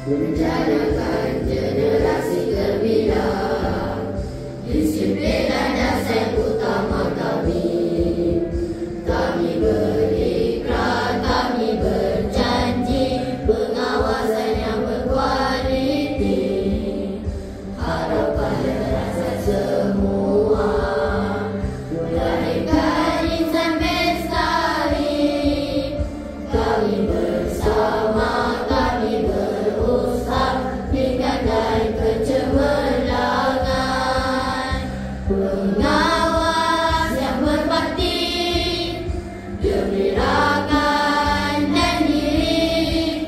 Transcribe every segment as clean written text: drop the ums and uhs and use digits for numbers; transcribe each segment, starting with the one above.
Menjadikan generasi terbilang, disiplin dan dasar utama kami. Kami berikrar, kami berjanji, pengawasan yang berkualiti. Harapan dan rasa semua, melahirkan insan bestari. Kami bersama, kami berusaha, tingkatkan kecemerlangan. Pengawas yang berbakti, gembirakan dan diri,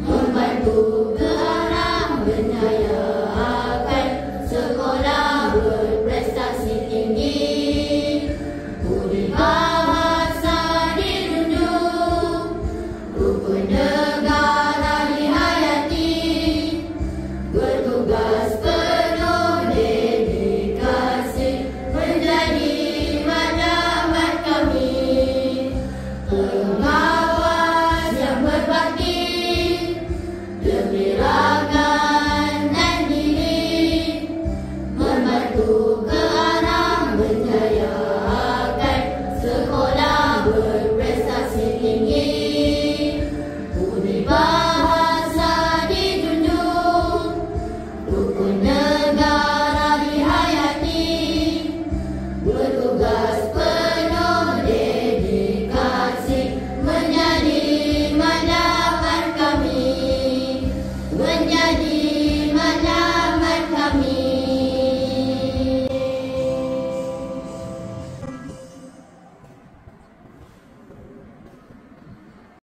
membantu ke arah menjayakan sekolah berprestasi tinggi. Budi bahasa dirunjuk, rukun negara dihayati, bertugas penuh dedikasi, menjadi martabat kami. Pengawas yang berbakti, gembira